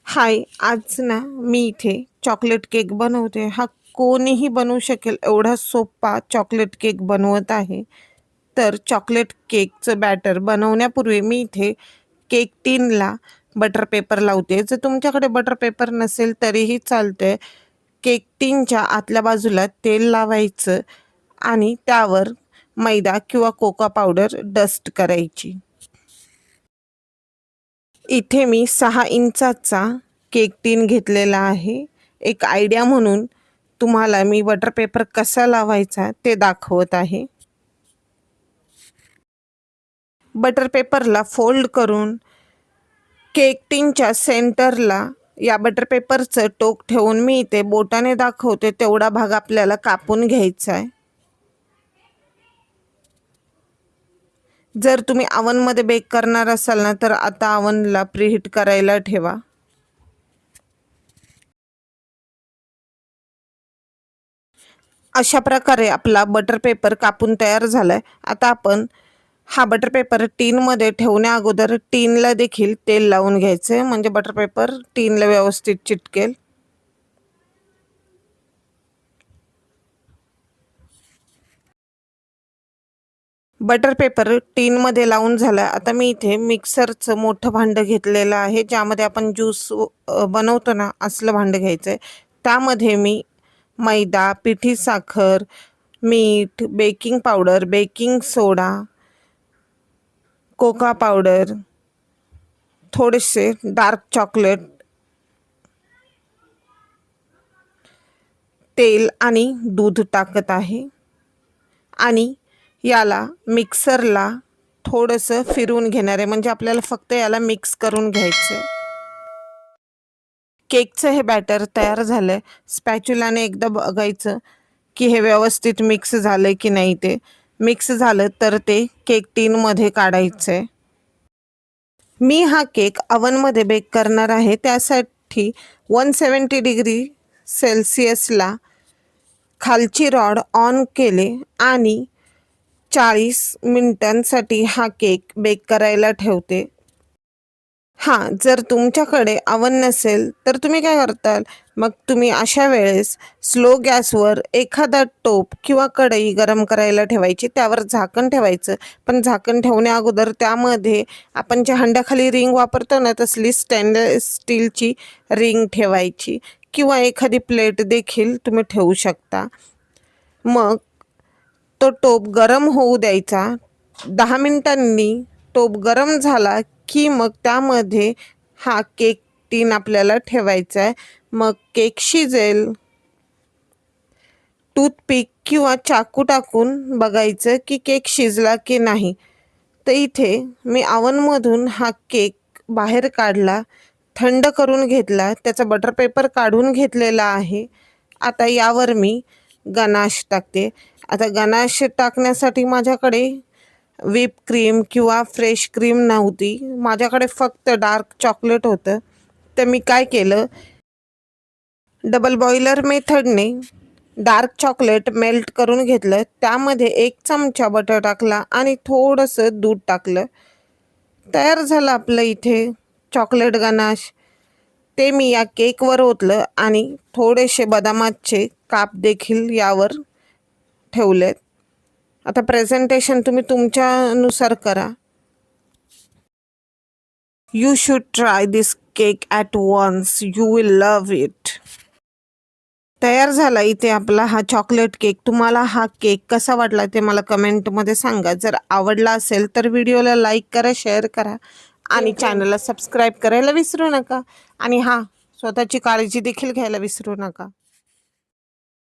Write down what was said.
हाय, आज ना मी इथे चॉकलेट केक बनवते. हा कोणीही बनवू शकेल एवढा सोपा चॉकलेट केक बनवत आहे. तर चॉकलेट केकचं बॅटर बनवण्यापूर्वी मी इथे केक टिनला बटर पेपर लावते. जर तुमच्याकडे बटर पेपर नसेल तरीही चालतंय. केक टिनच्या आतल्या बाजूला तेल लावायचं आणि त्यावर मैदा किंवा कोका पावडर डस्ट करायची. इथे मी 6 इंचाचा केक टीन घेतलेला आहे. एक आयडिया म्हणून तुम्हाला मी बटर पेपर कसा लावायचा ते दाखवत आहे. बटर पेपरला फोल्ड करून केक टीनच्या सेंटरला या बटर पेपरचं टोक ठेवून मी इथे बोटाने दाखवते तेवढा भाग आपल्याला कापून घ्यायचा आहे. जर तुम्ही ओव्हनमध्ये बेक करणार असाल ना तर आता ओव्हनला प्रीहीट करायला ठेवा. अशा प्रकारे आपला बटर पेपर कापून तयार झालाय. आता आपण हा बटर पेपर टीनमध्ये ठेवण्या अगोदर टीनला देखील तेल लावून घ्यायचे म्हणजे बटर पेपर टीनला व्यवस्थित चिटकेल. बटर पेपर टीनमध्ये लावून झाला. आता मी इथे मिक्सरचं मोठं भांडं घेतलेलं आहे ज्यामध्ये आपण ज्यूस बनवतो ना असलं भांडं घ्यायचं आहे. त्यामध्ये मी मैदा, पिठी साखर, मीठ, बेकिंग पावडर, बेकिंग सोडा, कोका पावडर, थोडेसे डार्क चॉकलेट, तेल आणि दूध टाकत आहे आणि याला मिक्सरला थोडंसं फिरवून घेणार आहे म्हणजे आपल्याला फक्त याला मिक्स करून घ्यायचं. केकचं हे बॅटर तयार झालंय. स्पॅच्युलाने एकदा बघायचं की हे व्यवस्थित मिक्स झालंय की नाही. ते मिक्स झालं तर ते केक टीनमध्ये काढायचं आहे. मी हा केक ओव्हनमध्ये बेक करणार आहे. त्यासाठी 170 डिग्री सेल्सिअसला खालची रॉड ऑन केले आणि 40 मिनिटांसाठी हा केक बेक करायला ठेवते. हां, जर तुमच्याकडे ओव्हन नसेल तर तुम्ही काय करताल, मग तुम्ही अशा वेळेस स्लो गॅसवर एखादा टोप किंवा कढई गरम करायला ठेवायची. त्यावर झाकण ठेवायचं. पण झाकण ठेवण्या अगोदर त्यामध्ये आपण ज्या हंड्याखाली रिंग वापरतो ना तसली स्टेनलेस स्टीलची रिंग ठेवायची किंवा एखादी प्लेट देखील तुम्ही ठेवू शकता. मग तो टोप गरम होऊ द्यायचा. 10 मिनिटांनी टोप गरम झाला की मग त्यामध्ये हा केक टीन आपल्याला ठेवायचा आहे. मग केक शिजेल. टूथपिक किंवा चाकू टाकून बघायचं की केक शिजला की नाही. तर इथे मी ओव्हनमधून हा केक बाहेर काढला, थंड करून घेतला, त्याचा बटर पेपर काढून घेतलेला आहे. आता यावर मी गनाश टाकते. आता गनाश टाकण्यासाठी माझ्याकडे व्हिप क्रीम किंवा फ्रेश क्रीम नव्हती. माझ्याकडे फक्त डार्क चॉकलेट होतं. तर मी काय केलं, डबल बॉयलर मेथडने डार्क चॉकलेट मेल्ट करून घेतलं. त्यामध्ये 1 चमचा बटर टाकला आणि थोडंसं दूध टाकलं. तयार झालं आपलं इथे चॉकलेट गनाश. ते मी या केकवर ओतलं आणि थोडेसे बदामाचे काप देखील यावर ठेवलेत. आता प्रेझेंटेशन तुम्ही तुमच्यानुसार करा. You should try this cake at once. You will love it. तयार झाला इथे आपला हा चॉकलेट केक. तुम्हाला हा केक कसा वाटला ते मला कमेंटमध्ये सांगा. जर आवडला असेल तर व्हिडिओला लाईक करा, शेअर करा आणि चॅनलला सबस्क्राईब करायला विसरू नका. आणि हां, स्वतःची काळजी देखील घ्यायला विसरू नका.